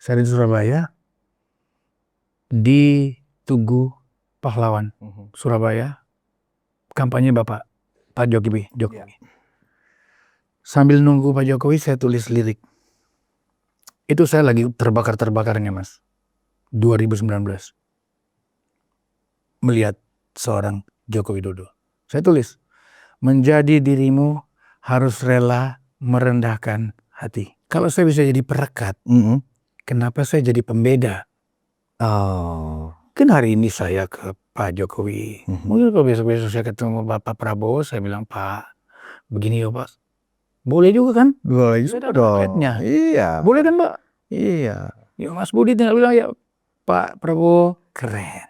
Saya di Surabaya, di Tugu Pahlawan, Surabaya, kampanye Pak Jokowi. Sambil nunggu Pak Jokowi, saya tulis lirik. Itu saya lagi terbakar-terbakarnya, Mas. 2019. Melihat seorang Joko Widodo. Saya tulis, menjadi dirimu harus rela merendahkan hati. Kalau saya bisa jadi perekat, kenapa saya jadi pembeda? Kan hari ini saya ke Pak Jokowi. Mungkin kalau besok-besok saya ketemu Bapak Prabowo, saya bilang, Pak, begini ya Pak. Boleh juga kan? Boleh juga dong. Iya. Boleh kan Pak? Iya. Ya Mas Budi tinggal bilang, ya Pak Prabowo keren.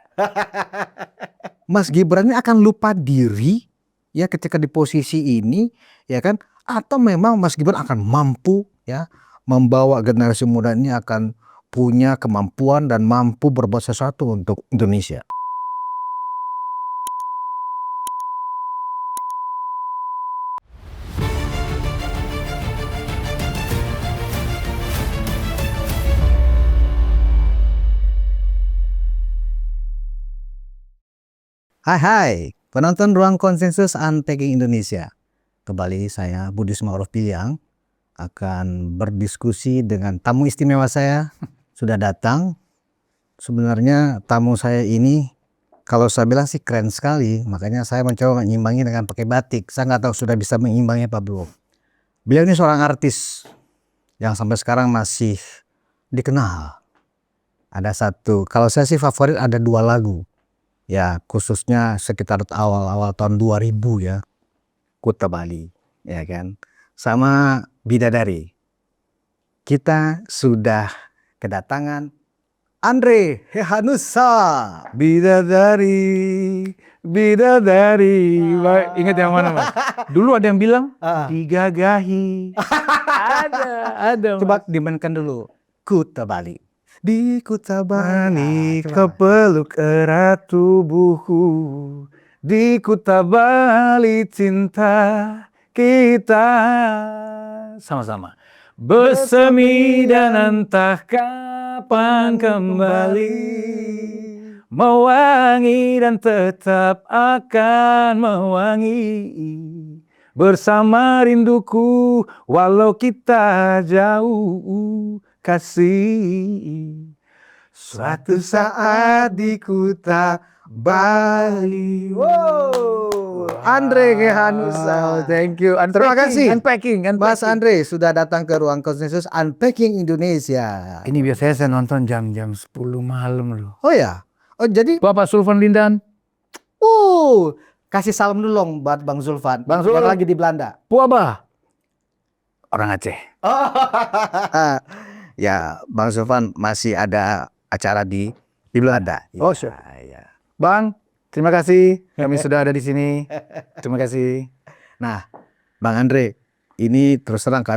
Mas Gibran ini akan lupa diri ya ketika di posisi ini, ya kan? Atau memang Mas Gibran akan mampu ya membawa generasi muda ini akan punya kemampuan dan mampu berbuat sesuatu untuk Indonesia. Hai penonton Ruang Konsensus Unpacking Indonesia. Kembali saya Budi Smarov Piliang akan berdiskusi dengan tamu istimewa saya. Sudah datang. Sebenarnya tamu saya ini kalau saya bilang sih keren sekali, makanya saya mencoba mengimbangi dengan pakai batik. Saya nggak tahu sudah bisa mengimbangi apa belum. Beliau ini seorang artis yang sampai sekarang masih dikenal. Ada satu, kalau saya sih favorit ada 2 lagu. Ya khususnya sekitar awal-awal tahun 2000 ya. Kuta Bali, ya kan. Sama Bidadari. Kita sudah kedatangan Andre Hehanussa. Bidadari. Ingat yang mana Mas? Dulu ada yang bilang digagahi. ada. Coba dimainkan dulu. Kuta Bali. Di Kuta Bali kau peluk erat tubuhku. Di Kuta Bali cinta kita sama-sama bersemi dan entah kapan kembali, mewangi dan tetap akan mewangi bersama rinduku walau kita jauh kasih. Suatu saat di Kuta Bali. Wow, Andre Hehanussa. Thank you. Terima kasih. Unpacking. Mas Andre sudah datang ke Ruang Konsensus Unpacking Indonesia. Ini biasanya saya nonton jam 10 malam loh. Oh ya. Oh jadi Bapak Sulvan Lindan. Kasih salam dulu dong buat Bang Zulfan. Bang Zulfan yang lagi di Belanda. Puaba. Orang Aceh. Ya, Bang Zulfan masih ada acara di Belanda. Oh, sure. Ya. Bang, terima kasih kami sudah ada di sini. Terima kasih. Nah, Bang Andre, ini terus terang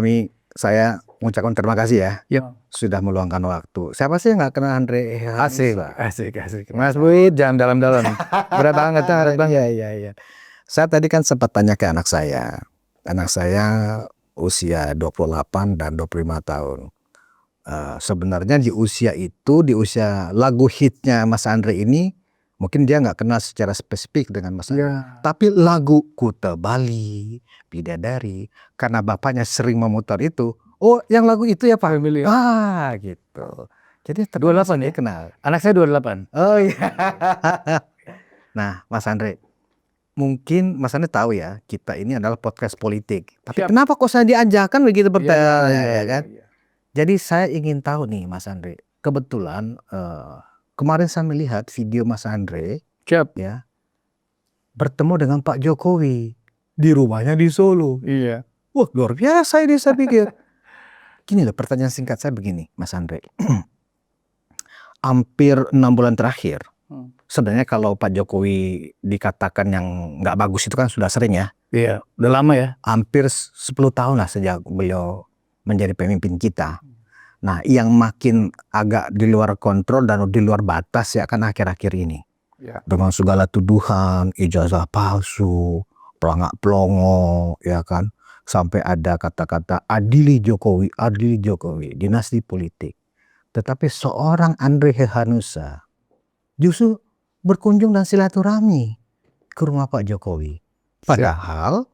saya mengucapkan terima kasih ya. Sudah meluangkan waktu. Siapa sih yang nggak kenal Andre? Asik. Mas Budi, jangan dalam-dalam. Berat banget. Iya. Saya tadi kan sempat tanya ke anak saya. Anak saya usia 28 dan 25 tahun. Sebenarnya di usia lagu hitnya Mas Andre ini mungkin dia nggak kenal secara spesifik dengan Mas Andre. Tapi lagu Kuta Bali, Bidadari, karena bapaknya sering memutar itu. Oh, yang lagu itu ya Pak? Gitu. Jadi 28 ya? Kenal. Anak saya 28. Oh iya. Nah, Mas Andre, mungkin Mas Andre tahu ya, kita ini adalah podcast politik. Tapi kenapa kok saya diajakkan begitu pertanyaan ya kan? Jadi saya ingin tahu nih Mas Andre. Kebetulan kemarin saya melihat video Mas Andre ya bertemu dengan Pak Jokowi di rumahnya di Solo. Iya. Wah, luar biasa ini saya pikir. Gini loh, pertanyaan singkat saya begini, Mas Andre. Hampir 6 bulan terakhir. Sebenarnya kalau Pak Jokowi dikatakan yang nggak bagus itu kan sudah sering ya. Iya, udah lama ya. Hampir 10 tahun lah sejak beliau menjadi pemimpin kita. Nah, yang makin agak di luar kontrol dan di luar batas ya kan akhir-akhir ini. Ya. Dengan segala tuduhan, ijazah palsu, pelangak-pelongo, ya kan. Sampai ada kata-kata adili Jokowi, dinasti politik. Tetapi seorang Andre Hehanussa justru berkunjung dan silaturahmi ke rumah Pak Jokowi. Padahal,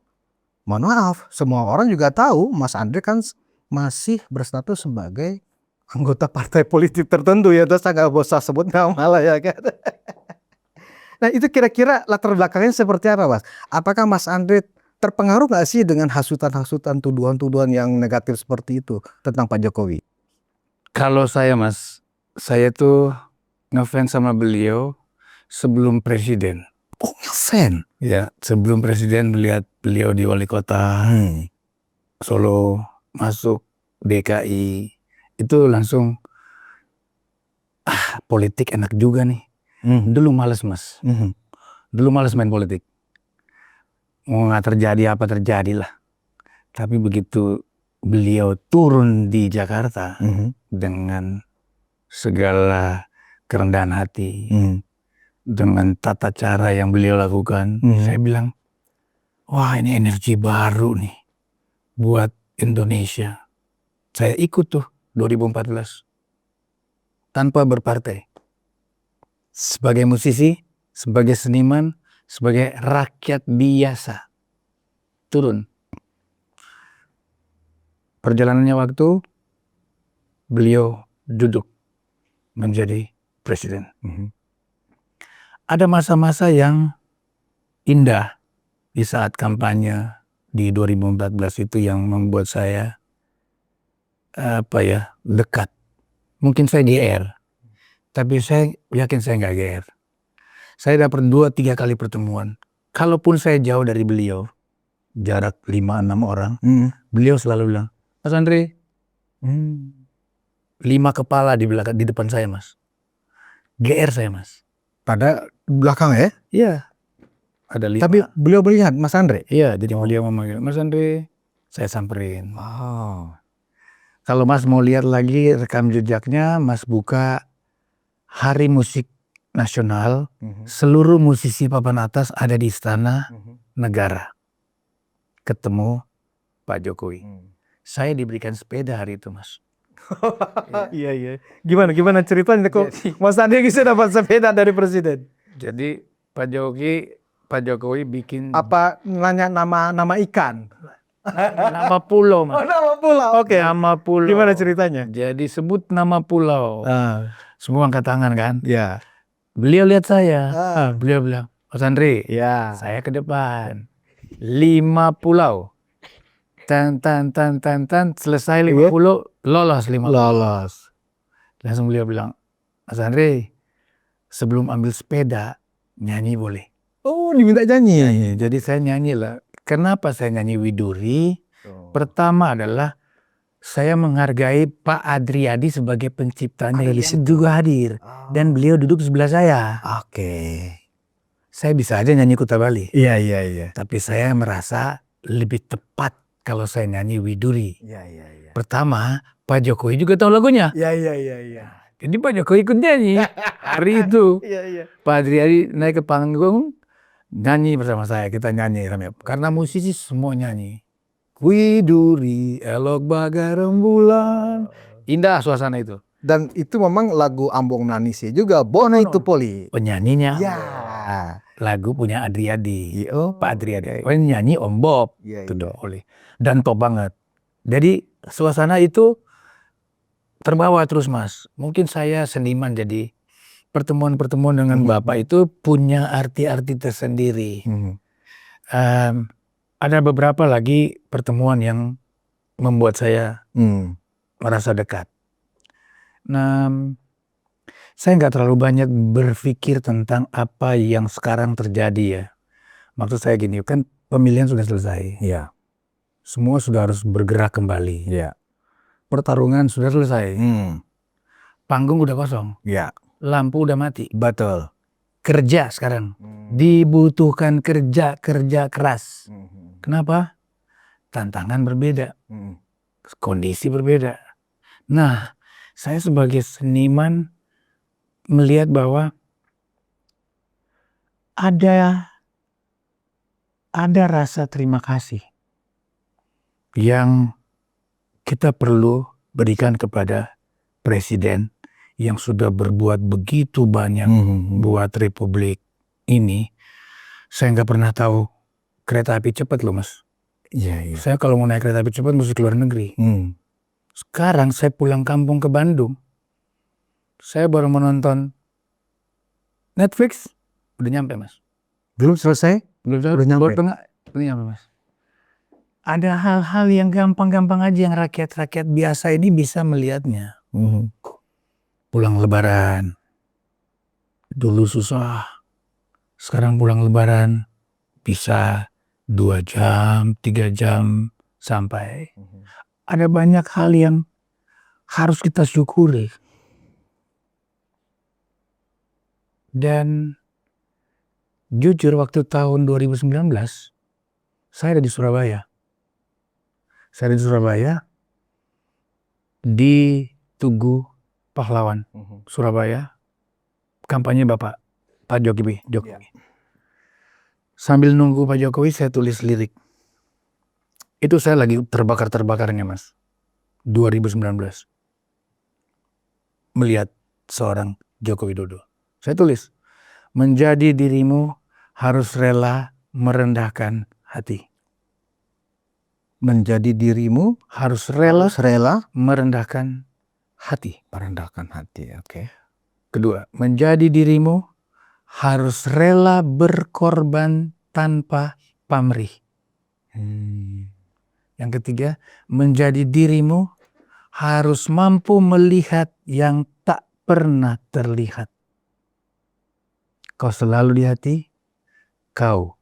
mohon maaf, semua orang juga tahu Mas Andre kan masih berstatus sebagai anggota partai politik tertentu ya, terus saya nggak usah sebut nama lah ya kan. Nah itu kira-kira latar belakangnya seperti apa Mas? Apakah Mas Andre terpengaruh nggak sih dengan hasutan-hasutan, tuduhan-tuduhan yang negatif seperti itu tentang Pak Jokowi? Kalau saya Mas, saya tuh ngefans sama beliau sebelum presiden. Oh ngefans? Ya, sebelum presiden melihat beliau di wali kota Solo, masuk DKI, itu langsung politik enak juga nih. Dulu males Mas, dulu males main politik. Mau nggak terjadi apa terjadilah. Tapi begitu beliau turun di Jakarta dengan segala kerendahan hati, dengan tata cara yang beliau lakukan, saya bilang, wah ini energi baru nih buat Indonesia. Saya ikut tuh 2014 tanpa berpartai. Sebagai musisi, sebagai seniman, sebagai rakyat biasa. Turun. Perjalanannya waktu, beliau duduk menjadi presiden. Ada masa-masa yang indah di saat kampanye di 2014 itu yang membuat saya dekat. Mungkin saya GR, tapi saya yakin saya nggak GR. Saya dapat 2-3 kali pertemuan. Kalaupun saya jauh dari beliau, jarak 5-6 orang, beliau selalu bilang, Mas Andre, 5 kepala di belakang, di depan saya Mas. GR saya Mas. Pada belakang ya? Iya. Ada 5. Tapi beliau melihat Mas Andre? Iya, jadi beliau memanggil, Mas Andre, saya samperin. Wow. Kalau Mas mau lihat lagi rekam jejaknya, Mas buka Hari Musik Nasional, seluruh musisi papan atas ada di Istana Negara. Ketemu Pak Jokowi. Saya diberikan sepeda hari itu Mas. Iya. Gimana ceritanya kok Mas Andre bisa dapat sepeda dari presiden? Jadi Pak Jokowi bikin Apa nanya nama ikan? nama pulau Mas. Oh, nama pulau. Oke. Nama pulau. Gimana ceritanya? Jadi sebut nama pulau. Semua angkat tangan kan? Ya. Beliau lihat saya. Beliau bilang, Mas Andre, Ya. saya ke depan. 5 pulau. Tan, selesai 5 pulau, lolos 5 pulau. Lolos. Langsung beliau bilang, Mas Andre, sebelum ambil sepeda, nyanyi boleh. Oh, diminta nyanyi. Jadi saya nyanyi lah. Kenapa saya nyanyi Widuri? Pertama adalah saya menghargai Pak Adriadi sebagai penciptanya Elis juga hadir. Dan beliau duduk sebelah saya. Oke. Saya bisa aja nyanyi Kuta Bali. Iya. Tapi saya merasa lebih tepat kalau saya nyanyi Widuri. Iya. Pertama, Pak Jokowi juga tahu lagunya. Iya. Jadi Pak Jokowi ikut nyanyi. Hari itu Iya. Pak Adriadi naik ke panggung, nyanyi bersama saya. Kita nyanyi. Karena musisi semua nyanyi. Widuri, elok bagai rembulan. Indah suasana itu. Dan itu memang lagu Ambong Nanisi juga. Bona itu Poli. Penyanyinya. Ya. Lagu punya Adriadi. Pak Adriadi. Nyanyi Om Bob. Iya. Dan top banget. Jadi suasana itu terbawa terus Mas. Mungkin saya seniman jadi pertemuan-pertemuan dengan Bapak itu punya arti-arti tersendiri. Ada beberapa lagi pertemuan yang membuat saya merasa dekat. Nah, saya nggak terlalu banyak berpikir tentang apa yang sekarang terjadi ya. Maksud saya gini, kan pemilihan sudah selesai. Iya. Semua sudah harus bergerak kembali. Iya. Pertarungan sudah selesai. Panggung udah kosong. Iya. Lampu udah mati. Betul. Kerja sekarang. Dibutuhkan kerja keras. Kenapa? Tantangan berbeda. Kondisi berbeda. Nah, saya sebagai seniman melihat bahwa ada rasa terima kasih yang kita perlu berikan kepada Presiden yang sudah berbuat begitu banyak buat Republik ini, saya nggak pernah tahu kereta api cepat loh Mas. Iya. Saya kalau mau naik kereta api cepat mesti keluar negeri. Sekarang saya pulang kampung ke Bandung, saya baru menonton Netflix, udah nyampe Mas. Belum selesai? Udah nyampe. Udah nyampe Mas. Ada hal-hal yang gampang-gampang aja yang rakyat-rakyat biasa ini bisa melihatnya. Pulang lebaran, dulu susah. Sekarang pulang lebaran bisa 2 jam, 3 jam sampai. Ada banyak hal yang harus kita syukuri. Dan jujur waktu tahun 2019, saya ada di Surabaya. Saya ada di Surabaya, di Tugu Pahlawan, Surabaya, kampanye Pak Jokowi. Sambil nunggu Pak Jokowi, saya tulis lirik. Itu saya lagi terbakar-terbakarnya Mas. 2019. Melihat seorang Joko Widodo. Saya tulis, menjadi dirimu harus rela merendahkan hati. Menjadi dirimu Harus rela merendahkan hati. Merendahkan hati, oke. Kedua, menjadi dirimu harus rela berkorban tanpa pamrih. Yang ketiga, menjadi dirimu harus mampu melihat yang tak pernah terlihat. Kau selalu di hati, kau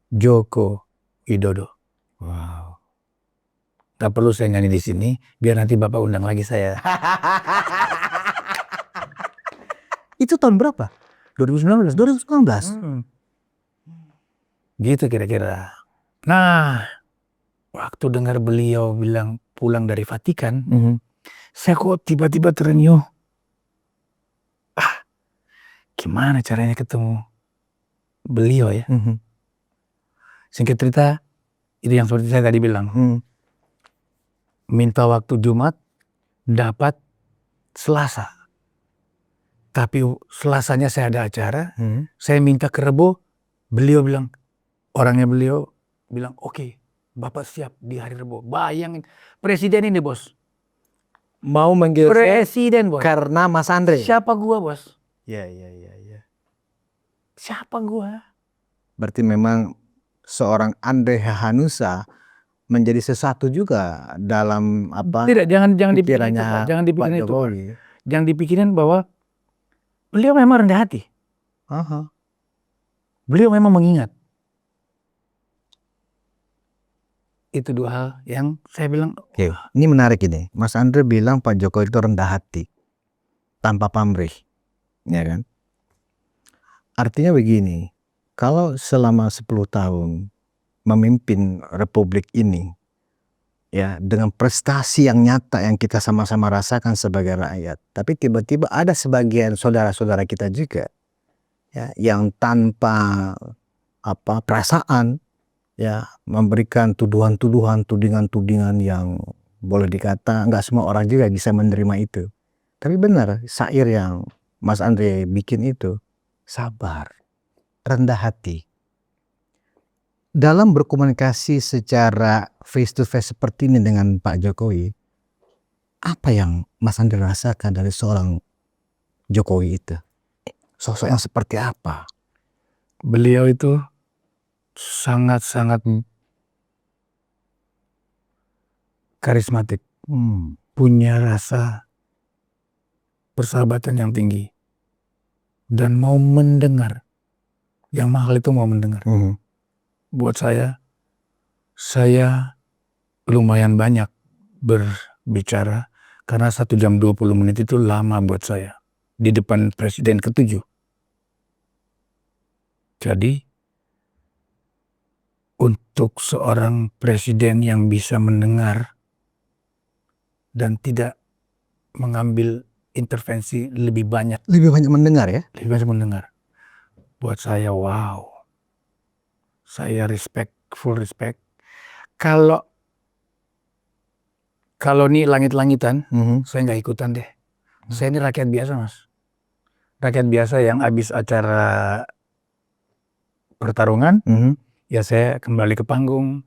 Joko Widodo. Wow. Tak perlu saya nyanyi di sini, biar nanti Bapak undang lagi saya. Itu tahun berapa? 2019. 2019. Gitu kira-kira. Nah, waktu dengar beliau bilang pulang dari Vatikan, saya kok tiba-tiba terenyuh. Gimana caranya ketemu beliau ya? Singkat cerita, itu yang seperti saya tadi bilang. Minta waktu Jumat, dapat Selasa. Tapi Selasanya saya ada acara, saya minta ke Rebo, beliau bilang, orangnya beliau bilang, oke, Bapak siap di hari Rebo. Bayangin, presiden ini bos. Mau manggil presiden bos. Karena Mas Andre. Siapa gua bos? Ya. Siapa gua? Berarti memang seorang Andre Hanusa menjadi sesuatu juga dalam apa? Tidak, jangan dipikirin pikirannya itu, jangan dipikirin Pak itu. Jokowi. Jangan dipikirin bahwa beliau memang rendah hati. Beliau memang mengingat. Itu dua hal yang saya bilang. Oke, ini menarik ini. Mas Andre bilang Pak Jokowi itu rendah hati, tanpa pamrih, ya kan? Artinya begini, kalau selama 10 tahun memimpin Republik ini, ya dengan prestasi yang nyata yang kita sama-sama rasakan sebagai rakyat, tapi tiba-tiba ada sebagian saudara-saudara kita juga, ya, yang tanpa perasaan, ya, memberikan tuduhan-tuduhan, tudingan-tudingan yang boleh dikata nggak semua orang juga bisa menerima itu. Tapi benar, syair yang Mas Andre bikin itu, sabar, rendah hati. Dalam berkomunikasi secara face to face seperti ini dengan Pak Jokowi, apa yang Mas Andre rasakan dari seorang Jokowi itu? Sosok yang seperti apa? Beliau itu sangat-sangat karismatik, punya rasa persahabatan yang tinggi, dan mau mendengar. Yang mahal itu mau mendengar. Buat saya lumayan banyak berbicara, karena 1 jam 20 menit itu lama buat saya di depan presiden ke-7. Jadi untuk seorang presiden yang bisa mendengar dan tidak mengambil intervensi lebih banyak mendengar ya? Lebih banyak mendengar. Buat saya wow. Saya full respect. Kalau ini langit-langitan, saya nggak ikutan deh. Saya ini rakyat biasa, Mas. Rakyat biasa yang habis acara pertarungan, ya saya kembali ke panggung,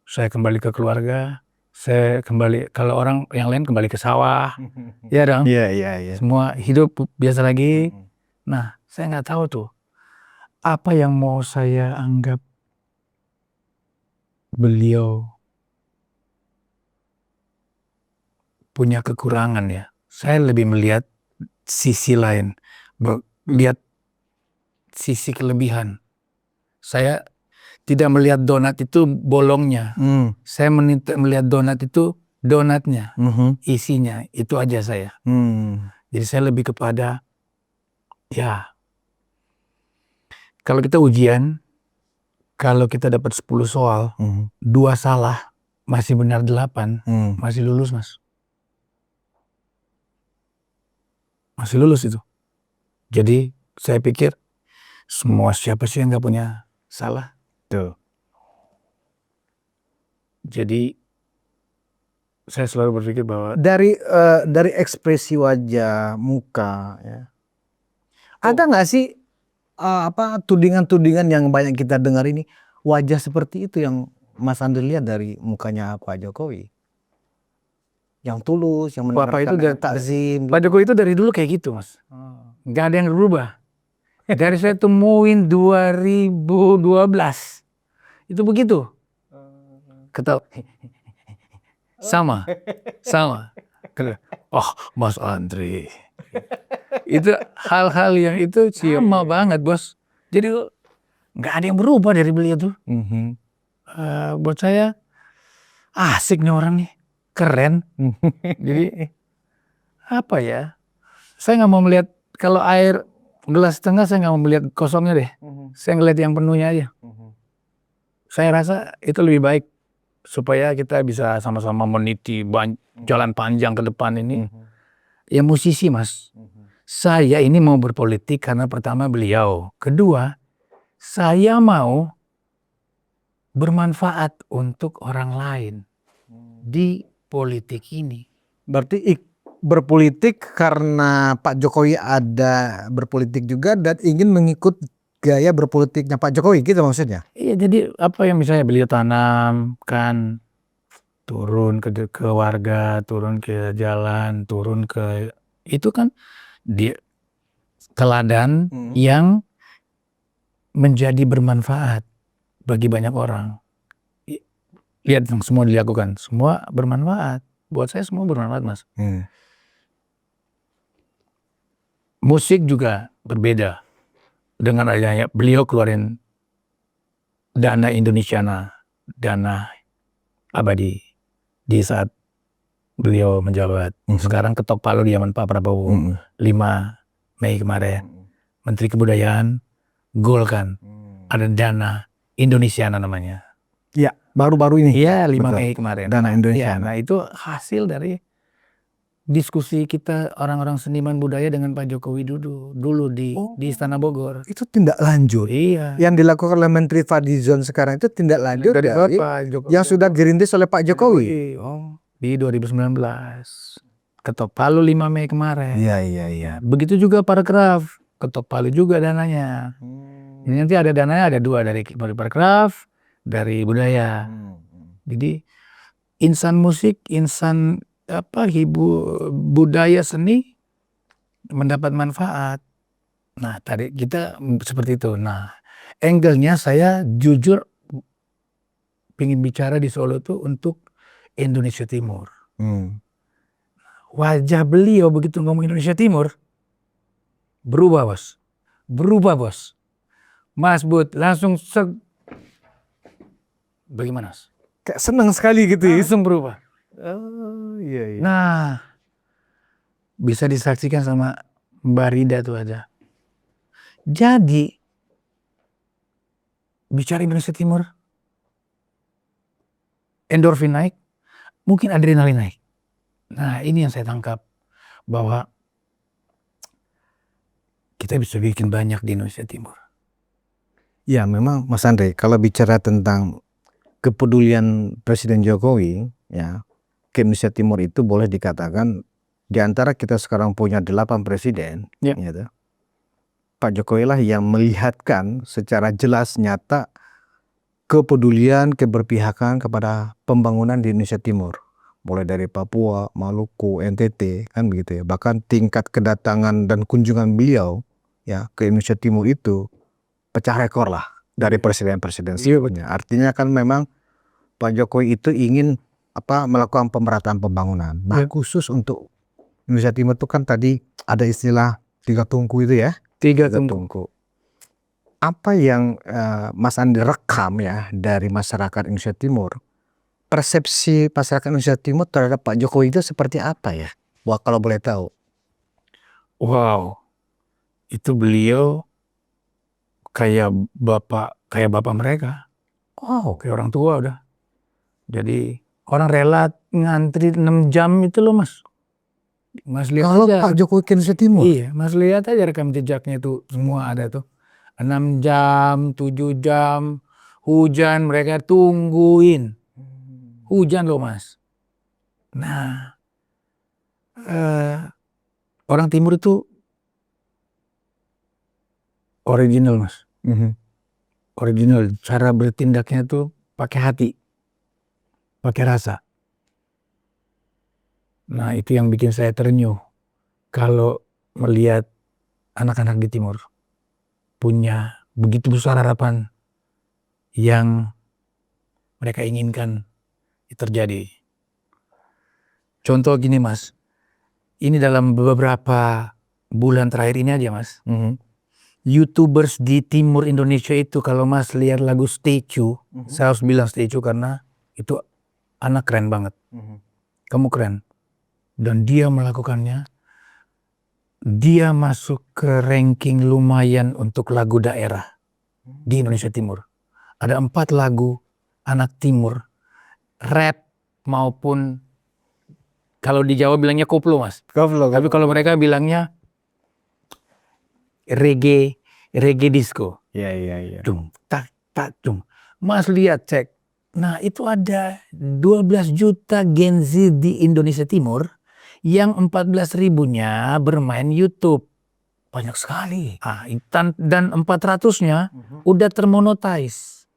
saya kembali ke keluarga, saya kembali, kalau orang yang lain kembali ke sawah, ya dong. Iya. Semua hidup biasa lagi. Nah, saya nggak tahu tuh apa yang mau saya anggap beliau punya kekurangan ya. Saya lebih melihat sisi lain, lihat sisi kelebihan. Saya tidak melihat donat itu bolongnya. Saya melihat donat itu donatnya, isinya. Itu aja saya. Jadi saya lebih kepada, ya, kalau kita ujian, kalau kita dapat 10 soal, 2 salah, masih benar 8, masih lulus, Mas. Masih lulus itu. Jadi saya pikir semua siapa sih yang nggak punya salah? Tuh. Jadi saya selalu berpikir bahwa dari ekspresi wajah, muka, ya. Ada nggak sih tudingan-tudingan yang banyak kita dengar ini, wajah seperti itu yang Mas Andre lihat dari mukanya Pak Jokowi? Yang tulus, yang mendengarkan takzim. Pak Jokowi itu dari dulu kayak gitu, Mas. Nggak ada yang berubah. Dari saya temuin 2012. Itu begitu. Sama. Oh, Mas Andre. Itu hal-hal yang itu sama banget, Bos. Jadi nggak ada yang berubah dari beliau tuh. Buat saya asik nih orang nih, keren. Jadi apa ya? Saya nggak mau melihat kalau air gelas setengah, saya nggak mau melihat kosongnya deh. Saya ngeliat yang penuhnya aja. Saya rasa itu lebih baik supaya kita bisa sama-sama meniti jalan panjang ke depan ini. Ya musisi, Mas. Saya ini mau berpolitik karena pertama beliau. Kedua, saya mau bermanfaat untuk orang lain di politik ini. Berarti berpolitik karena Pak Jokowi ada berpolitik juga dan ingin mengikut gaya berpolitiknya Pak Jokowi, gitu maksudnya? Iya, jadi apa yang misalnya beliau tanamkan, turun ke warga, turun ke jalan, turun ke, itu kan dia teladan yang menjadi bermanfaat bagi banyak orang. Lihat yang semua dilakukan, semua bermanfaat. Buat saya semua bermanfaat, Mas. Musik juga berbeda. Dengan adanya beliau keluarin dana Indonesiana, dana abadi di saat beliau menjabat. Sekarang ketok palu di zaman Pak Prabowo, 5 Mei kemarin. Menteri Kebudayaan golkan ada dana Indonesiana namanya. Ya, baru-baru ini. Iya, 5 Mei kemarin. Dana Indonesiana. Ya, nah itu hasil dari diskusi kita orang-orang seniman budaya dengan Pak Jokowi dulu di Istana Bogor. Itu tindak lanjut. Iya. Yang dilakukan oleh Menteri Fadlizon sekarang itu tindak lanjut dari yang sudah dirintis oleh Pak Jokowi. Di 2019. Ketok palu 5 Mei kemarin. Iya. Begitu juga paragraf. Ketok palu juga dananya. Ini nanti ada dananya, ada 2 dari paragraf, dari budaya. Jadi insan musik, insan budaya seni mendapat manfaat. Nah, tadi kita seperti itu. Nah, angle-nya saya jujur pengen bicara di Solo tuh untuk Indonesia Timur. Wajah beliau begitu ngomong Indonesia Timur berubah, Bos. Mas Bud langsung bagaimana, Mas? Kayak senang sekali gitu ya. Langsung berubah. Iya. Nah, bisa disaksikan sama Mbak Rida tuh aja. Jadi bicara Indonesia Timur, endorfin naik, mungkin adrenalin naik. Nah, ini yang saya tangkap bahwa kita bisa bikin banyak di Indonesia Timur. Ya, memang Mas Andre, kalau bicara tentang kepedulian Presiden Jokowi, ya, ke Indonesia Timur itu boleh dikatakan di antara kita sekarang punya 8 presiden, Ya. gitu, Pak Jokowi lah yang melihatkan secara jelas nyata kepedulian, keberpihakan kepada pembangunan di Indonesia Timur. Mulai dari Papua, Maluku, NTT, kan begitu ya. Bahkan tingkat kedatangan dan kunjungan beliau ya ke Indonesia Timur itu pecah rekor lah dari presiden-presiden sebelumnya. Artinya kan memang Pak Jokowi itu ingin melakukan pemerataan pembangunan. Nah, khusus untuk Indonesia Timur itu kan tadi ada istilah 3 tungku itu ya. 3 tungku. Apa yang Mas Andi rekam ya dari masyarakat Indonesia Timur, persepsi masyarakat Indonesia Timur terhadap Pak Jokowi itu seperti apa ya? Wah, kalau boleh tahu. Wow, itu beliau kayak bapak mereka. Oh, Kayak orang tua udah. Jadi orang rela ngantri 6 jam itu loh Mas. Mas lihat kalau aja. Pak Jokowi ke Indonesia Timur? Iya, Mas lihat aja rekam jejaknya itu semua ada tuh. 6 jam, 7 jam, hujan mereka tungguin. Hujan loh Mas. Nah, orang Timur itu original Mas. Original, cara bertindaknya tuh pakai hati, pakai rasa. Nah, itu yang bikin saya terenyuh kalau melihat anak-anak di Timur punya begitu besar harapan yang mereka inginkan terjadi. Contoh gini Mas, ini dalam beberapa bulan terakhir ini aja Mas, YouTubers di Timur Indonesia itu kalau Mas lihat lagu Statue, saya harus bilang Statue karena itu anak keren banget, kamu keren, dan dia melakukannya, dia masuk ke ranking lumayan untuk lagu daerah di Indonesia Timur. Ada 4 lagu anak Timur, rap maupun kalau di Jawa bilangnya koplo Mas. Tapi kalau mereka bilangnya reggae disco. Iya. Dung, tak, dung. Mas lihat cek. Nah itu ada 12 juta Gen Z di Indonesia Timur yang 14.000-nya bermain YouTube. Banyak sekali. Dan 400-nya udah termonetize.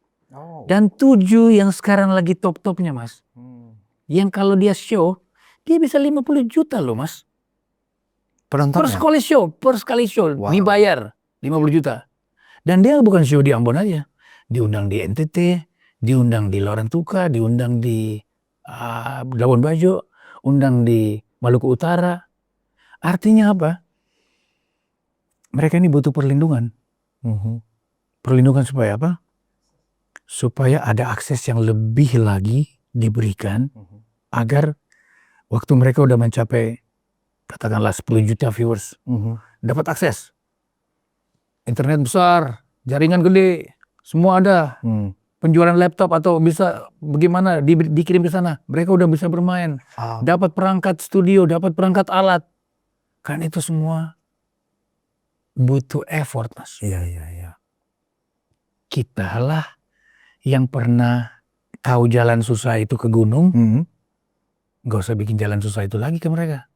Dan 7 yang sekarang lagi top-topnya Mas. Yang kalau dia show, dia bisa 50 juta loh Mas. Penontonnya? Per sekali show. Wow. Ini bayar 50 juta. Dan dia bukan show di Ambon aja. Diundang di NTT, diundang di Lorentuka, diundang di Labuan Bajo, undang di Maluku Utara. Artinya apa? Mereka ini butuh perlindungan. Perlindungan supaya apa? Supaya ada akses yang lebih lagi diberikan agar waktu mereka udah mencapai katakanlah 10 juta viewers, dapat akses. Internet besar, jaringan gede, semua ada. Penjualan laptop atau bisa bagaimana dikirim ke sana. Mereka udah bisa bermain. Dapat perangkat studio, dapat perangkat alat. Kan itu semua butuh effort Mas. Iya. Kita lah yang pernah tahu jalan susah itu ke gunung, gak usah bikin jalan susah itu lagi ke mereka.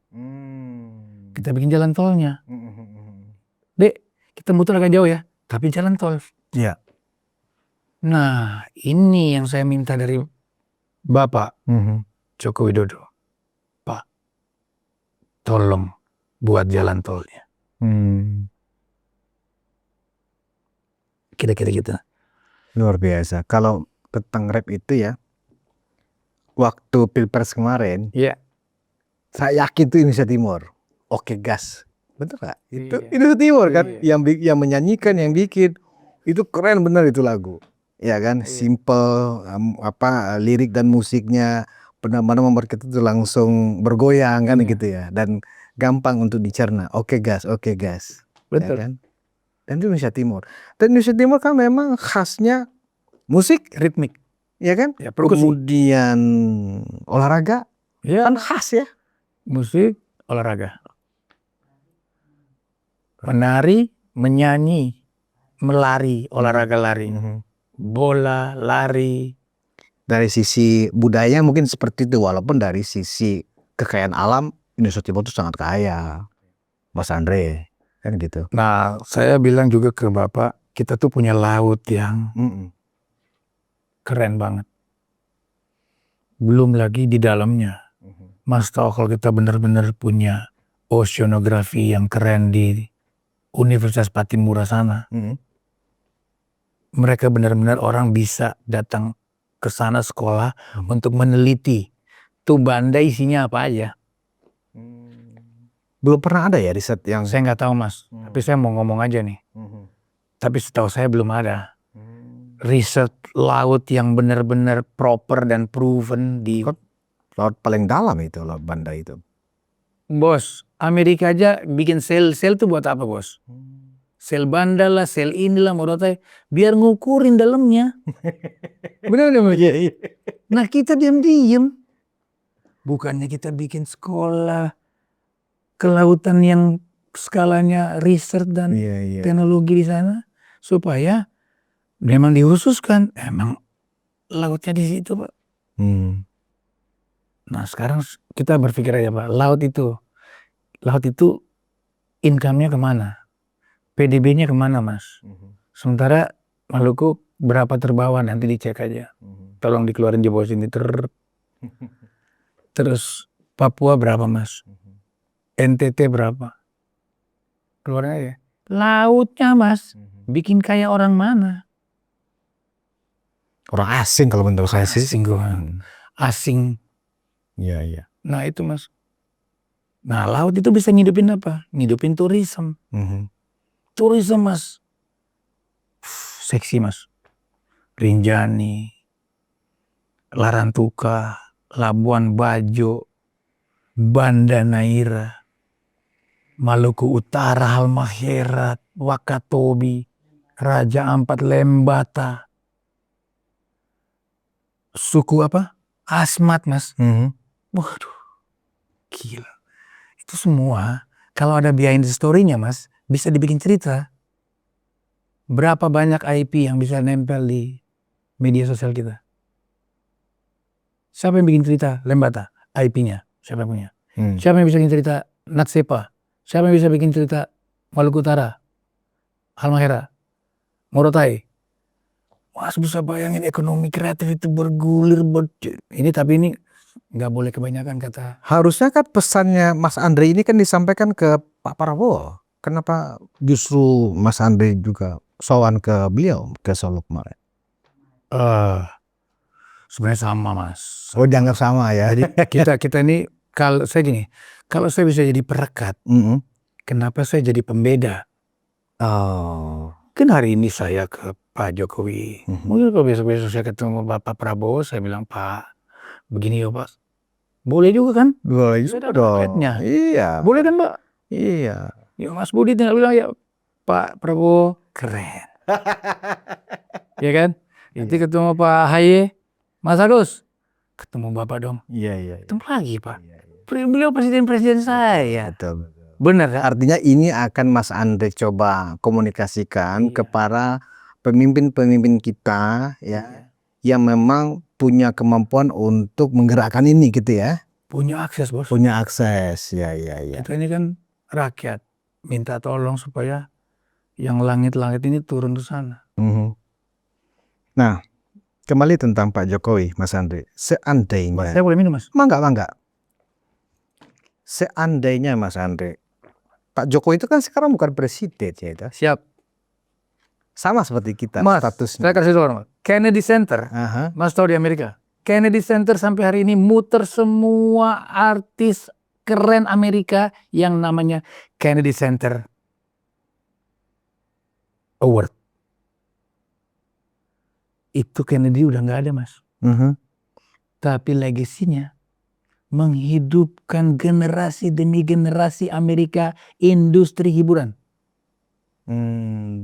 Kita bikin jalan tolnya. Dek, kita muter agak jauh ya, tapi jalan tol. Iya. Nah, ini yang saya minta dari Bapak Joko Widodo. Pak, tolong buat jalan tolnya. Kira-kira gitu. Luar biasa. Kalau tentang rap itu ya, waktu Pilpres kemarin, saya yakin itu Indonesia Timur. Oke gas. Betul gak? Itu Indonesia Timur kan yang menyanyikan, yang bikin. Itu keren bener itu lagu. Ya kan, simple lirik dan musiknya benar-benar membuat kita tuh langsung bergoyang kan gitu ya, dan gampang untuk dicerna. Oke gas. Betul. Ya kan? Dan itu Indonesia Timur. Dan Indonesia Timur kan memang khasnya musik, Ritmik. ya kan? Ya, perkusi. Kemudian olahraga kan khas ya. Musik, olahraga. Menari, menyanyi, melari, olahraga lari. Bola, lari. Dari sisi budaya mungkin seperti itu, walaupun dari sisi kekayaan alam Indonesia Timur itu sangat kaya, Mas Andre, kan gitu. Nah, saya bilang juga ke Bapak, kita tuh punya laut yang keren banget. Belum lagi di dalamnya. Mas tahu kalau kita benar-benar punya oceanografi yang keren di Universitas Patimura sana. Mereka benar-benar orang bisa datang ke sana sekolah untuk meneliti tuh banda isinya apa aja. Belum pernah ada ya riset yang... Saya nggak tahu Mas, tapi saya mau ngomong aja nih. Tapi setahu saya belum ada riset laut yang benar-benar proper dan proven di... Laut paling dalam itu, laut Banda itu. Bos, Amerika aja bikin sel tuh buat apa bos? Sel Banda lah, sel inilah, Morotai, biar ngukurin dalamnya. Benar nggak? Iya. Nah kita diam-diam, bukannya kita bikin sekolah kelautan yang skalanya riset dan teknologi di sana, supaya memang dihususkan, emang lautnya di situ Pak. Nah sekarang kita berpikir aja Pak, laut itu income-nya kemana? PDB-nya kemana Mas? Sementara Maluku berapa terbawa, nanti dicek aja. Tolong dikeluarin di bawah sini. Terus Papua berapa Mas? NTT berapa? Keluarin aja. Lautnya Mas, bikin kaya orang mana? Orang asing kalau menurut saya sih. Asing. Iya. Nah itu Mas. Nah laut itu bisa ngidupin apa? Ngidupin tourism. Tourism Mas. Seksi Mas. Rinjani, Larantuka, Labuan Bajo, Banda Neira, Maluku Utara, Halmahera, Wakatobi, Raja Ampat Lembata, suku apa? Asmat Mas. Waduh, gila. Itu semua kalau ada behind the story-nya Mas, bisa dibikin cerita. Berapa banyak IP yang bisa nempel di media sosial kita? Siapa yang bikin cerita Lembata? IP-nya siapa yang punya? Siapa yang bisa bikin cerita Natsepa? Siapa yang bisa bikin cerita Maluku Utara, Halmahera, Morotai? Mas bisa bayangin ekonomi kreatif itu bergulir. Tapi ini nggak boleh kebanyakan kata. Harusnya kan pesannya Mas Andre ini kan disampaikan ke Pak Prabowo. Kenapa justru Mas Andre juga sowan ke beliau ke Solo kemarin? Sebenarnya sama Mas. Oh dianggap sama ya. Jadi kita ini kalau saya bisa jadi perekat, kenapa saya jadi pembeda? Kan hari ini saya ke Pak Jokowi. Mungkin kalau besok-besok saya ketemu Bapak Prabowo, saya bilang Pak, begini ya Pak. Boleh juga kan? Boleh juga dong. Iya. Boleh kan Pak? Iya. Ya Mas Budi tinggal bilang ya Pak Prabowo keren. Ya kan? Nanti ketemu Pak Haye, Mas Agus, ketemu Bapak dong. Iya. Ketemu lagi Pak. Beliau presiden saya. Betul. Benar kan? Artinya ini akan Mas Andre coba komunikasikan kepada pemimpin-pemimpin kita ya, yang memang punya kemampuan untuk menggerakkan ini gitu ya. Punya akses bos. Punya akses, ya. Kita ini kan rakyat, minta tolong supaya yang langit-langit ini turun ke sana. Nah, kembali tentang Pak Jokowi, Mas Andre. Seandainya. Saya boleh minum Mas? Mangga. Seandainya Mas Andre, Pak Jokowi itu kan sekarang bukan presiden ya itu. Siap. Sama seperti kita Mas, statusnya. saya kasih tahu Kennedy Center. Mas tahu di Amerika. Kennedy Center sampai hari ini muter semua artis keren Amerika yang namanya Kennedy Center Award. Itu Kennedy udah nggak ada Mas. Tapi legasinya menghidupkan generasi demi generasi Amerika industri hiburan.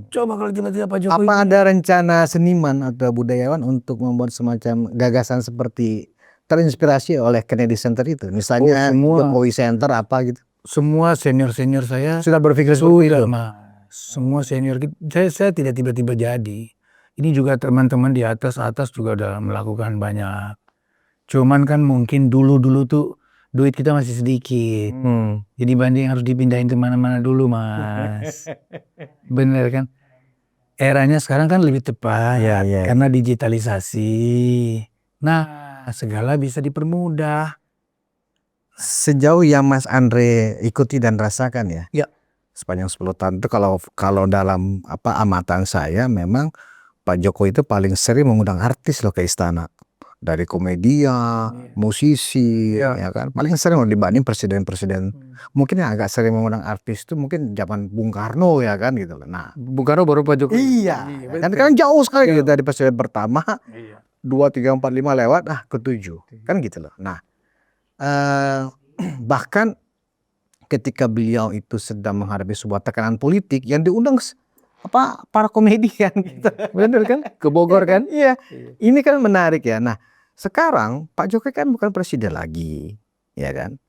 Coba kalau tiba-tiba Pak Jokowi. Apa ada rencana seniman atau budayawan untuk membuat semacam gagasan seperti terinspirasi oleh Kennedy Center itu? Misalnya Jokowi Center apa gitu? Semua senior-senior saya sudah berpikir seperti itu. Semua senior saya tidak tiba-tiba jadi. Ini juga teman-teman di atas juga udah melakukan banyak. Cuman kan mungkin dulu tuh duit kita masih sedikit. Jadi banding harus dipindahin kemana-mana dulu mas. Bener kan? Eranya sekarang kan lebih tepat karena digitalisasi. Nah segala bisa dipermudah. Sejauh yang Mas Andre ikuti dan rasakan ya. Sepanjang 10 tahun itu kalau dalam amatan saya memang Pak Jokowi itu paling sering mengundang artis loh ke istana. Dari komedia, musisi, ya kan. Paling sering dibanding presiden-presiden. Mungkin yang agak sering mengundang artis itu mungkin zaman Bung Karno ya kan gitu loh. Nah, Bung Karno baru Pak Jokowi. Iya. Kan jauh sekali gitu dari presiden pertama. 2, 3, 4, 5 lewat ke-7. Kan gitu loh. Nah, bahkan ketika beliau itu sedang menghadapi sebuah tekanan politik yang diundang para komedian gitu. Bener kan? Ke Bogor kan? Iya. Ini kan menarik ya. Nah, sekarang Pak Jokowi kan bukan presiden lagi, ya kan?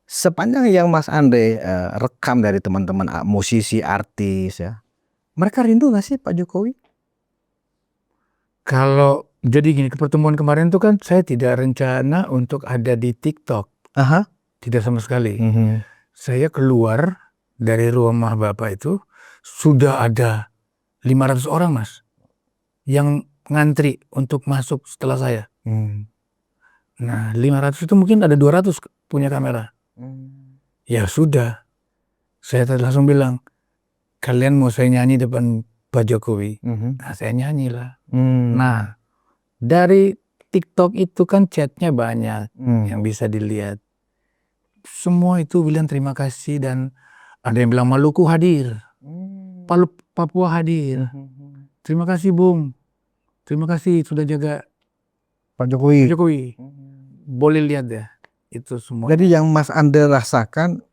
Sepanjang yang Mas Andre rekam dari teman-teman musisi, artis ya. Mereka rindu gak sih Pak Jokowi? Kalau jadi gini, pertemuan kemarin tuh kan saya tidak rencana untuk ada di TikTok. Tidak sama sekali. Saya keluar dari rumah Bapak itu sudah ada 500 orang mas yang ngantri untuk masuk setelah saya. Nah 500 itu mungkin ada 200 punya kamera. Ya sudah, saya langsung bilang, kalian mau saya nyanyi depan Pak Jokowi? Nah saya nyanyi lah. Nah dari TikTok itu kan chatnya banyak yang bisa dilihat. Semua itu bilang terima kasih dan ada yang bilang Maluku hadir. Papua hadir. Terima kasih Bung. Terima kasih sudah jaga Pak Jokowi. Boleh lihat ya itu semua. Jadi yang Mas Andre rasakan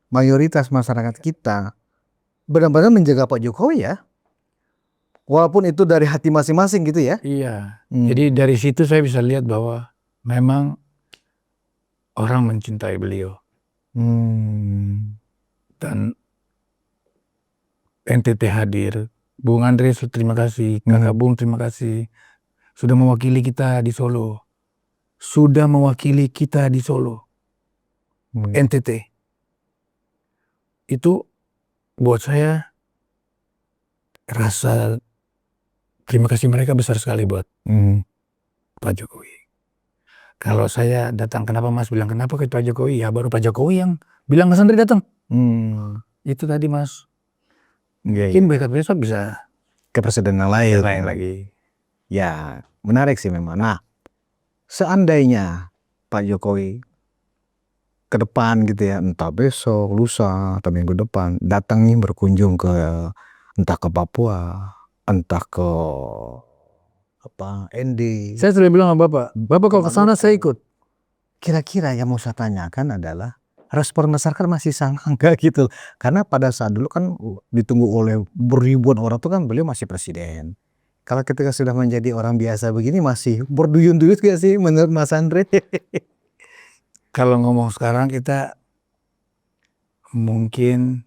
mayoritas masyarakat kita benar-benar menjaga Pak Jokowi ya. Walaupun itu dari hati masing-masing gitu ya. Iya. Jadi dari situ saya bisa lihat bahwa memang orang mencintai beliau. Dan NTT hadir. Bung Andre terima kasih. Kakak Bung terima kasih. Sudah mewakili kita di Solo. NTT. Itu buat saya rasa terima kasih mereka besar sekali buat Pak Jokowi. Kalau saya datang, kenapa Mas bilang kenapa ke Pak Jokowi? Ya baru Pak Jokowi yang bilang Mas Andre datang. Itu tadi Mas. Mungkin besok bisa ke presiden yang lain lagi. Ya menarik sih memang. Nah seandainya Pak Jokowi ke depan gitu ya, entah besok, lusa, atau minggu depan datang nih berkunjung ke entah ke Papua, entah ke ND. Saya sudah bilang sama Bapak kalau ke sana saya ikut. Kira-kira yang mau saya tanyakan adalah respon masyarakat masih sama enggak gitu. Karena pada saat dulu kan ditunggu oleh beribuan orang tuh kan beliau masih presiden. Kalau ketika sudah menjadi orang biasa begini masih berduyun-duyun gak sih menurut Mas Andre? Kalau ngomong sekarang kita mungkin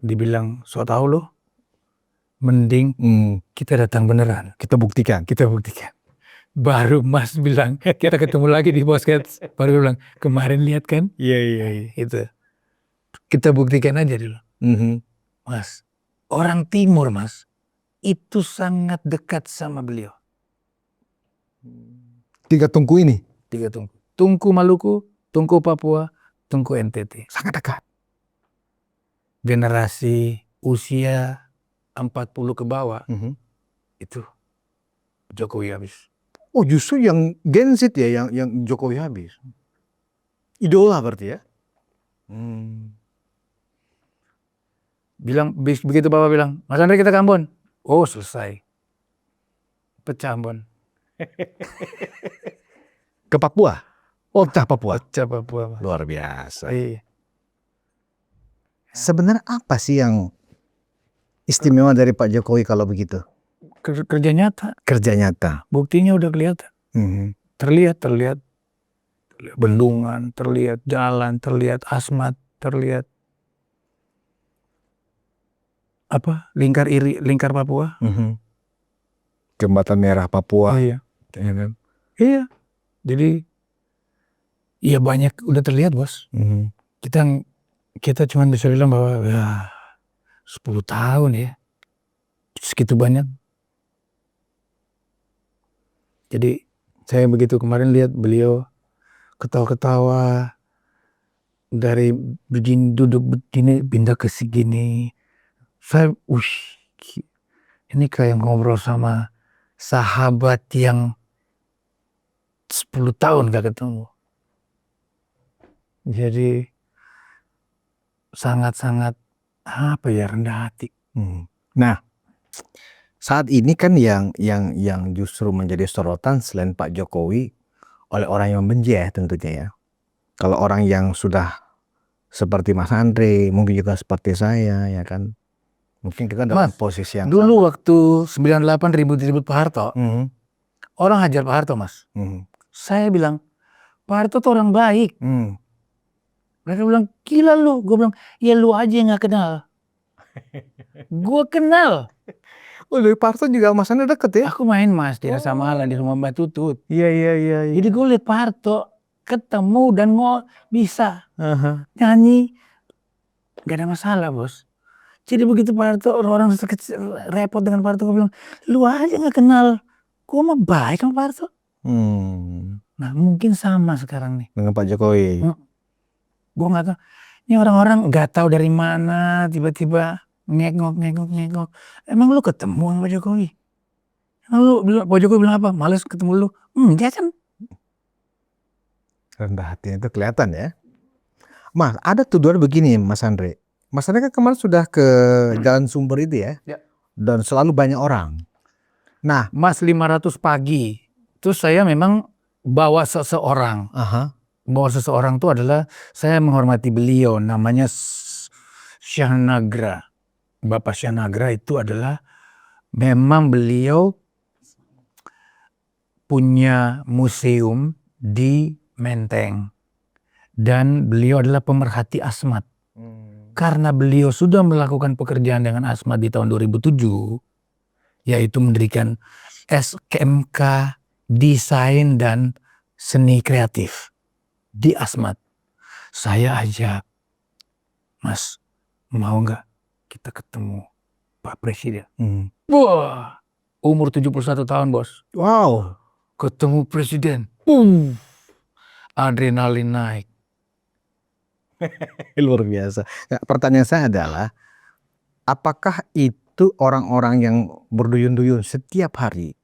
dibilang so tau loh. Mending kita datang beneran. Kita buktikan. Baru Mas bilang, kita ketemu lagi di podcast. Baru bilang, kemarin lihat kan? Iya. Itu. Kita buktikan aja dulu. Mas, orang timur Mas, itu sangat dekat sama beliau. 3 tungku ini? 3 tungku. Tungku Maluku, Tungku Papua, Tungku NTT. Sangat dekat. Generasi usia 40 ke bawah, itu Jokowi habis. Oh justru yang Gen Z ya yang Jokowi habis. Idola berarti ya? Begitu Bapak bilang, Mas Andre kita ke Ambon. Oh selesai. Pecah Ambon. Ke Papua? Pecah Papua? Pecah Papua. Luar biasa. Iya. Sebenarnya apa sih yang istimewa dari Pak Jokowi kalau begitu? Kerja nyata. Kerja nyata. Buktinya udah kelihatan. Terlihat. Bendungan, terlihat jalan, terlihat asmat, terlihat lingkar Papua. Jembatan Merah Papua. Oh, iya. Iya. Jadi Ya banyak udah terlihat bos. Kita cuma bisa bilang bahwa ya 10 tahun ya. Segitu banyak. Jadi saya begitu kemarin lihat beliau ketawa-ketawa dari begini duduk begini pindah ke segini. Saya ini kayak ngobrol sama sahabat yang 10 tahun gak ketemu. Jadi sangat-sangat rendah hati. Nah, saat ini kan yang justru menjadi sorotan selain Pak Jokowi oleh orang yang membenci ya tentunya ya. Kalau orang yang sudah seperti Mas Andre, mungkin juga seperti saya ya kan. Mungkin kita dalam posisi yang dulu sama. Waktu 98 ribut-ribut Pak Harto, orang hajar Pak Harto Mas. Saya bilang, Pak Harto tuh orang baik. Mereka bilang, gila lu. Gue bilang, ya lu aja yang gak kenal. Gue kenal. Oh, dari Pak Harto juga Mas Andre deket ya? Aku main Mas di Rasa Mala di rumah Mbak Tutut. Iya. Jadi gue liat Pak Harto ketemu dan bisa nyanyi. Gak ada masalah bos. Jadi begitu Pak Harto, orang repot dengan Pak Harto, gue bilang, lu aja gak kenal. Gue mah baik sama Pak Harto. Nah mungkin sama sekarang nih. Dengan Pak Jokowi. Gue gak tahu. Ini orang-orang gak tahu dari mana tiba-tiba ngengok. Emang lu ketemu sama Pak Jokowi? Emang lu Pak Jokowi bilang apa? Males ketemu lu. Dia kan. Rendah hatinya itu kelihatan ya. Mas, ada tuduhan begini Mas Andre. Mas Andre kan kemarin sudah ke Jalan Sumber itu ya. Dan selalu banyak orang. Nah, Mas 500 pagi. Terus saya memang bawa seseorang. Bawa seseorang itu adalah saya menghormati beliau. Namanya Syahnagra. Bapak Syahnagra itu adalah memang beliau punya museum di Menteng. Dan beliau adalah pemerhati Asmat. Karena beliau sudah melakukan pekerjaan dengan Asmat di tahun 2007, yaitu mendirikan SKMK Desain dan Seni Kreatif di Asmat. Saya ajak, Mas, mau nggak kita ketemu Pak Presiden? Wah, umur 71 tahun bos. Wow, ketemu Presiden. Adrenalin naik. Luar biasa. Nah, pertanyaan saya adalah, apakah itu orang-orang yang berduyun-duyun setiap hari,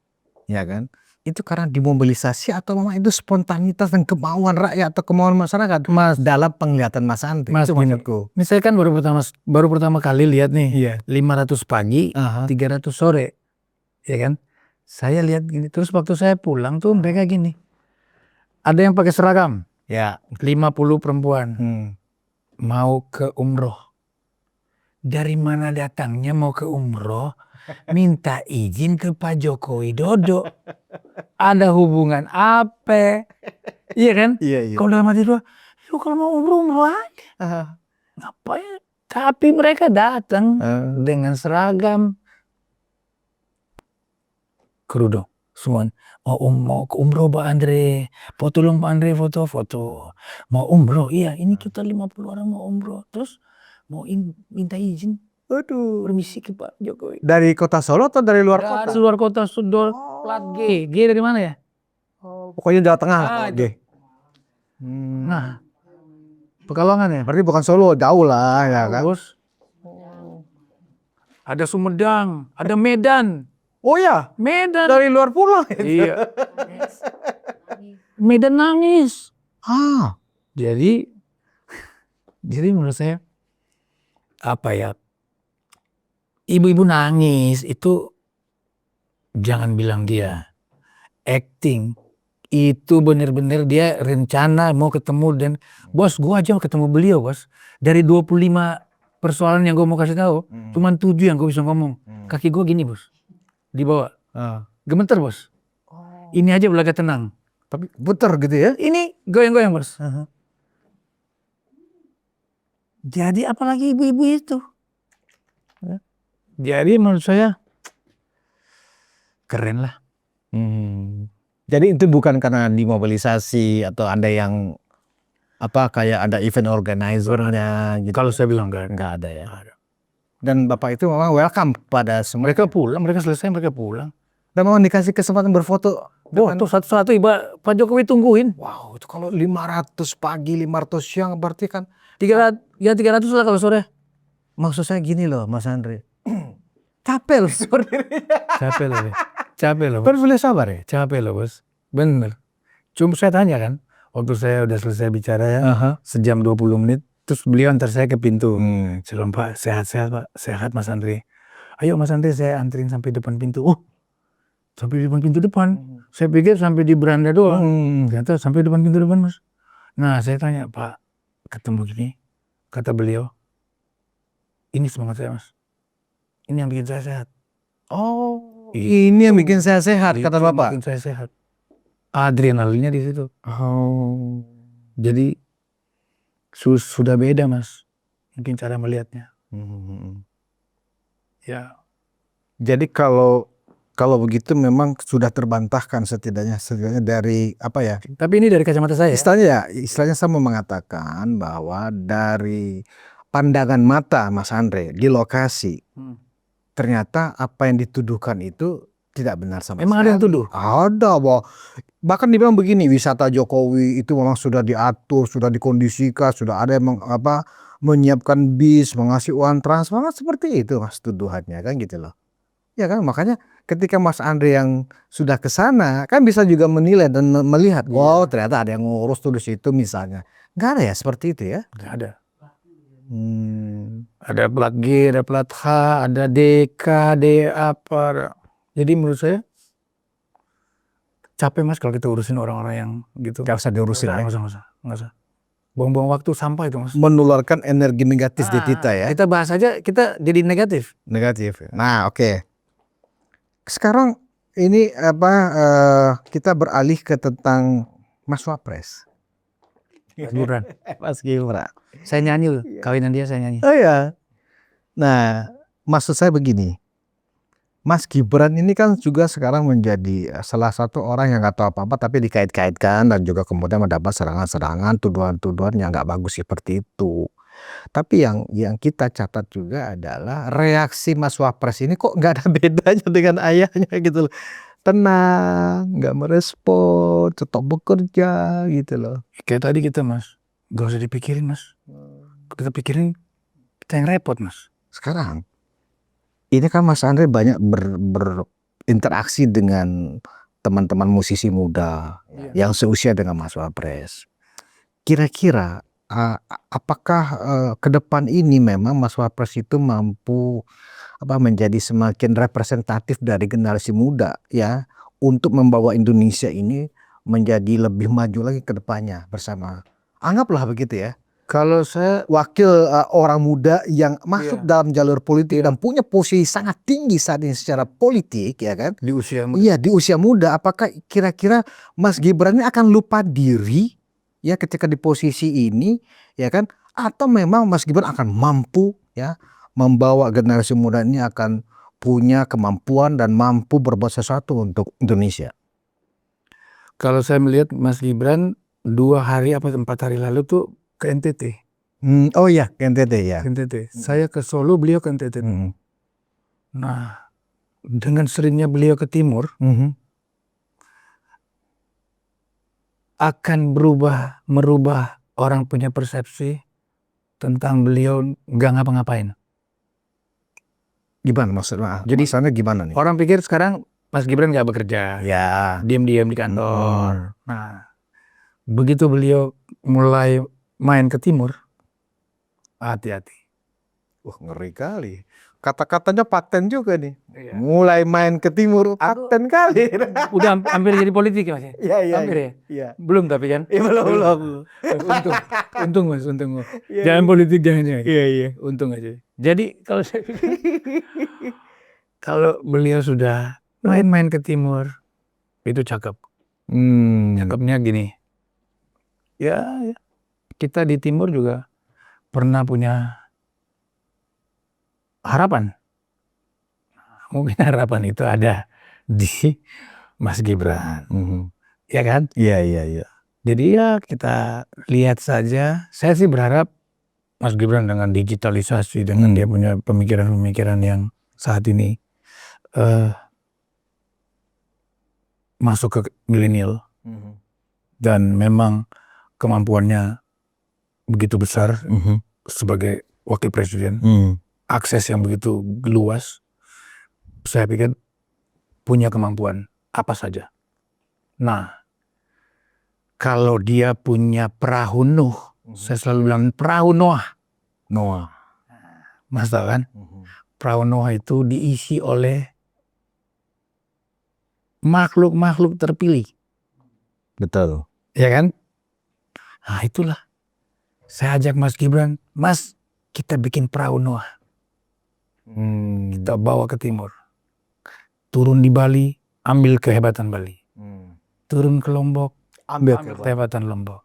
ya kan? Itu karena dimobilisasi atau memang itu spontanitas dan kemauan rakyat atau kemauan masyarakat? Mas, dalam penglihatan Mas Andre. Mas, itu maksudku. Ini saya kan baru pertama kali lihat nih. 500 pagi, 300 sore, ya kan? Saya lihat gini. Terus waktu saya pulang tuh mereka gini. Ada yang pakai seragam. Ya. 50 perempuan. Mau ke umroh. Dari mana datangnya mau ke umroh? Minta izin ke Pak Joko Widodo. Ada hubungan apa? Iya kan? Iya. Kalau dalam hati lu kalau mau umroh aja. Ngapain? Tapi mereka datang dengan seragam. Kerudung. Semua. Mau ke umroh Pak Andre. Foto dong Pak Andre, foto. Mau umroh? Iya, ini kita 50 orang mau umroh. Terus mau minta izin. Aduh, permisi ke Pak Jokowi. Dari kota Solo atau dari luar kota? Dari luar kota, Sudol, plat G. G dari mana ya? Pokoknya Jawa Tengah. Nah, Pekalongan ya? Berarti bukan Solo, jauh lah ya kan? Ada Sumedang, ada Medan. Oh ya, Medan. Dari luar pulang. Iya. Medan nangis. Jadi menurut saya ibu-ibu nangis itu jangan bilang dia acting, itu benar-benar dia rencana mau ketemu dan bos, gua aja mau ketemu beliau bos. Dari 25 persoalan yang gua mau kasih tahu, cuman 7 yang gua bisa ngomong. Kaki gua gini bos, dibawa, gemeter bos. Ini aja belaga tenang. Tapi puter gitu ya? Ini goyang-goyang bos. Jadi apalagi ibu-ibu itu. Jadi menurut saya keren lah. Jadi itu bukan karena dimobilisasi atau ada yang Apa kayak ada event organizer-nya gitu? Kalau saya bilang enggak Nggak ada ya. Dan Bapak itu memang welcome pada semua. Mereka pulang, mereka selesai, mereka pulang. Dan memang dikasih kesempatan berfoto. Foto satu-satu, Pak Jokowi tungguin. Wow, itu kalau 500 pagi, 500 siang berarti kan 300 lah kalau sore. maksud saya gini loh, Mas Andre. Capek loh Capek loh, capek loh. Kan boleh sabar ya? Capek loh, Bos. Bener. Cuma saya tanya kan, waktu saya udah selesai bicara ya, sejam 20 menit, terus beliau antar saya ke pintu. Saya bilang, Pak, sehat-sehat Pak, sehat Mas Andre. Ayo Mas Andre, saya anterin sampai depan pintu. Oh, sampai di depan pintu depan. Saya pikir sampai di beranda doang. Ternyata sampai depan pintu depan, Mas. Nah, saya tanya, Pak, ketemu gini, kata beliau, ini semangat saya, Mas. Ini yang bikin saya sehat. Oh, ini yang bikin saya sehat, kata Bapak. Bikin saya sehat. Adrenalinnya di situ. Oh, jadi sudah beda, Mas. Mungkin cara melihatnya. Ya. Jadi kalau begitu memang sudah terbantahkan setidaknya dari apa ya? Tapi ini dari kacamata saya. Istilahnya saya mau mengatakan bahwa dari pandangan mata Mas Andre di lokasi, ternyata apa yang dituduhkan itu tidak benar sama sekali. Emang ada yang tuduh? Ada, bahkan dibilang begini, wisata Jokowi itu memang sudah diatur, sudah dikondisikan, sudah ada yang menyiapkan bis, mengasih uang transfer, seperti itu Mas tuduhannya kan gitu loh. Ya kan, makanya ketika Mas Andre yang sudah ke sana kan bisa juga menilai dan melihat, wow ternyata ada yang ngurus tuh di situ misalnya. Nggak ada ya seperti itu ya? Nggak ada. Ada plat G, ada plat H, ada DK, D apa. Jadi menurut saya capek Mas kalau kita urusin orang-orang yang gitu. Nggak usah diurusin ya? Nggak usah. Buang-buang waktu sampah itu Mas. Menularkan energi negatif di kita ya? Kita bahas aja kita jadi negatif. Negatif. Nah oke. Sekarang ini kita beralih ke tentang Mas Wapres. Mas Gibran. Mas Gibran. Saya nyanyi loh, kawinan dia saya nyanyi. Oh ya. Nah, maksud saya begini. Mas Gibran ini kan juga sekarang menjadi salah satu orang yang nggak tahu apa-apa tapi dikait-kaitkan dan juga kemudian mendapat serangan-serangan, tuduhan-tuduhan yang nggak bagus seperti itu. Tapi yang kita catat juga adalah reaksi Mas Wapres ini kok nggak ada bedanya dengan ayahnya gitu loh. Tenang, nggak merespon, tetap bekerja gitu loh. Kayak tadi kita Mas, gak usah dipikirin Mas. Kita pikirin kita yang repot Mas. Sekarang ini kan Mas Andre banyak berinteraksi dengan teman-teman musisi muda yang seusia dengan Mas Wapres. Kira-kira apakah ke depan ini memang Mas Wapres itu mampu menjadi semakin representatif dari generasi muda ya untuk membawa Indonesia ini menjadi lebih maju lagi ke depannya bersama, anggaplah begitu ya. Kalau saya wakil orang muda yang masuk dalam jalur politik dan punya posisi sangat tinggi saat ini secara politik ya kan. Di usia muda. Iya, di usia muda. Apakah kira-kira Mas Gibran ini akan lupa diri ya ketika di posisi ini ya kan? Atau memang Mas Gibran akan mampu ya membawa generasi muda ini akan punya kemampuan dan mampu berbuat sesuatu untuk Indonesia? Kalau saya melihat Mas Gibran 2 hari apa 4 hari lalu tuh ke NTT. Oh iya, ke NTT ya. NTT. Saya ke Solo, beliau ke NTT. Nah, dengan seringnya beliau ke timur, akan merubah orang punya persepsi tentang beliau nggak ngapa-ngapain. Gimana maksudnya? Jadi sana gimana nih? Orang pikir sekarang Mas Gibran nggak bekerja, ya diam-diam di kantor. Nah, begitu beliau mulai main ke timur, hati-hati. Wah, ngeri kali. Kata-katanya paten juga nih. Iya. Mulai main ke timur, paten kali. Udah hampir jadi politik ya Mas? Iya. Hampir ya? Iya. Belum tapi kan? Iya, belum. Untung Mas, untung. Jangan politik, jangan. Iya. Untung aja. Jadi kalau saya pikir, kalau beliau sudah main-main ke timur, itu cakep. Cakepnya gini. Ya, kita di timur juga pernah punya harapan. Mungkin harapan itu ada di Mas Gibran. Ya kan? Iya. Jadi ya kita lihat saja. Saya sih berharap Mas Gibran dengan digitalisasi, dengan dia punya pemikiran-pemikiran yang saat ini masuk ke milenial dan memang kemampuannya begitu besar sebagai wakil presiden, akses yang begitu luas, saya pikir punya kemampuan apa saja. Nah, kalau dia punya perahu Nuh, saya selalu bilang perahu Noah. Mas tahu kan? Perahu Noah itu diisi oleh makhluk-makhluk terpilih. Betul. Ya kan? Nah itulah. Saya ajak Mas Gibran, Mas, kita bikin perahu Noah. Kita bawa ke timur. Turun di Bali, ambil kehebatan Bali. Turun ke Lombok, ambil kehebatan Lombok.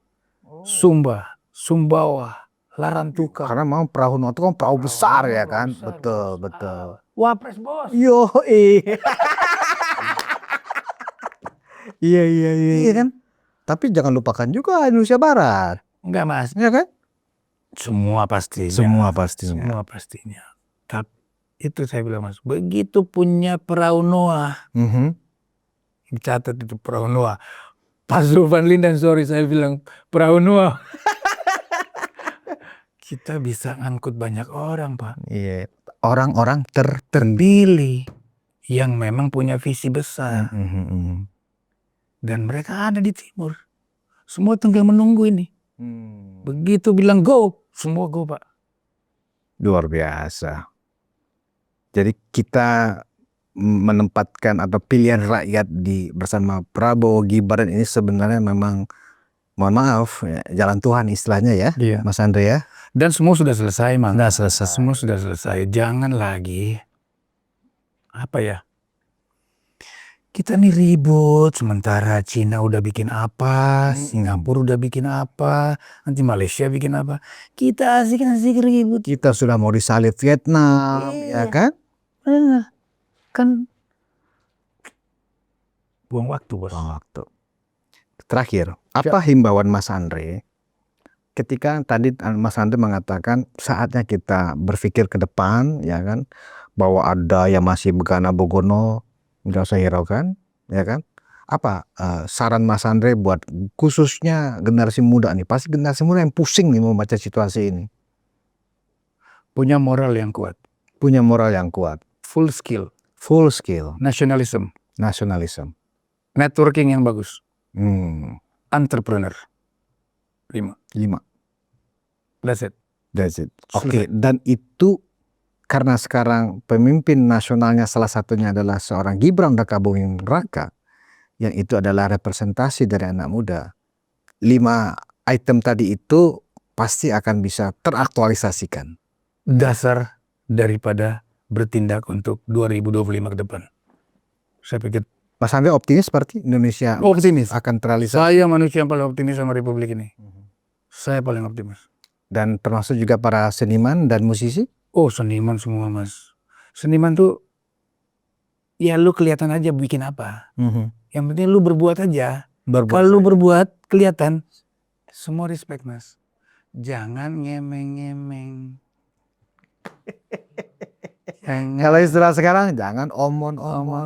Sumba, Sumbawa, Larantuka. Karena memang perahu Noah itu kan perahu besar ya kan. Betul. Wapres bos. Iya kan. Tapi jangan lupakan juga Indonesia Barat. Enggak Mas. Iya kan? Semua pastinya. Semua pastinya. Tapi itu saya bilang Mas, begitu punya perahu Noah, catat itu perahu Noah. Pak Zulfan Lindan, sorry saya bilang perahu Noah. Kita bisa ngangkut banyak orang Pak. Iya. Orang-orang terpilih yang memang punya visi besar. Dan mereka ada di timur. Semua tinggal menunggu ini. Begitu bilang go, semua go Pak. Luar biasa. Jadi kita menempatkan atau pilihan rakyat bersama Prabowo Gibran ini sebenarnya memang, mohon maaf, ya, jalan Tuhan istilahnya ya, Mas Andre ya. Dan semua sudah selesai Mas. Selesai. Semua sudah selesai. Jangan lagi kita nih ribut, sementara Cina udah bikin apa, Singapura udah bikin apa, nanti Malaysia bikin apa. Kita asik-asik ribut. Kita sudah mau disalib Vietnam, ya kan? Kan buang waktu bos. Terakhir, apa himbauan Mas Andre ketika tadi Mas Andre mengatakan saatnya kita berpikir ke depan, ya kan, bahwa ada yang masih begana bogono, nggak usah hiraukan, ya kan? Apa saran Mas Andre buat khususnya generasi muda nih? Pasti generasi muda yang pusing nih membaca situasi ini. Punya moral yang kuat. Full skill. Nationalism. Networking yang bagus. Entrepreneur. 5. That's it. Oke. Dan itu karena sekarang pemimpin nasionalnya salah satunya adalah seorang Gibran Rakabuming Raka, yang itu adalah representasi dari anak muda. 5 item tadi itu pasti akan bisa teraktualisasikan. Dasar daripada bertindak untuk 2025 ke depan. Saya pikir. Mas Andre optimis seperti Indonesia akan terrealisasi? Saya manusia yang paling optimis sama Republik ini. Saya paling optimis. Dan termasuk juga para seniman dan musisi? Oh, seniman semua Mas. Seniman tuh ya lu kelihatan aja bikin apa. Yang penting lu berbuat aja. Kalau lu berbuat kelihatan, semua respect Mas. Jangan ngemeng-ngemeng. Kalau istilah sekarang jangan omon-omon.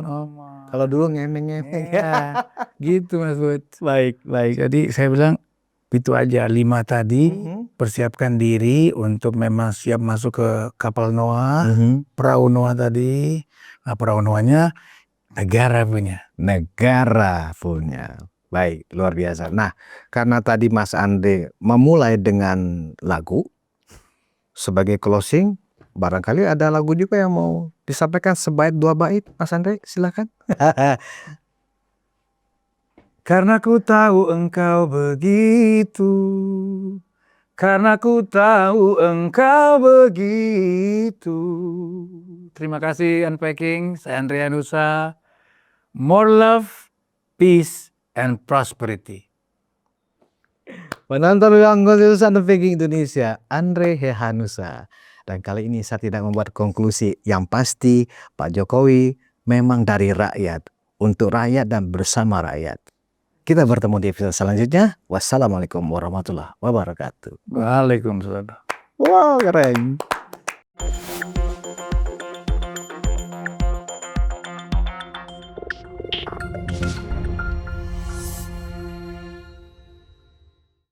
Kalau dulu ngemeng-ngemeng. Ya, gitu Mas Bud. Baik. Jadi saya bilang itu aja 5 tadi. Persiapkan diri untuk memang siap masuk ke kapal Noah. Perahu Noah tadi. Nah, perahu Noahnya negara punya. Baik, luar biasa. Nah, karena tadi Mas Andre memulai dengan lagu sebagai closing, barangkali ada lagu juga yang mau disampaikan sebait 2 bait, Mas Andre, silakan. Karena ku tahu engkau begitu. Terima kasih Unpacking, saya Andre Hanusa. More love, peace, and prosperity. Penonton ruang konsensus Unpacking Indonesia, Andre Hanusa. Dan kali ini saya tidak membuat konklusi. Yang pasti Pak Jokowi memang dari rakyat, untuk rakyat dan bersama rakyat. Kita bertemu di episode selanjutnya. Wassalamualaikum warahmatullahi wabarakatuh. Waalaikumsalam. Wow, keren.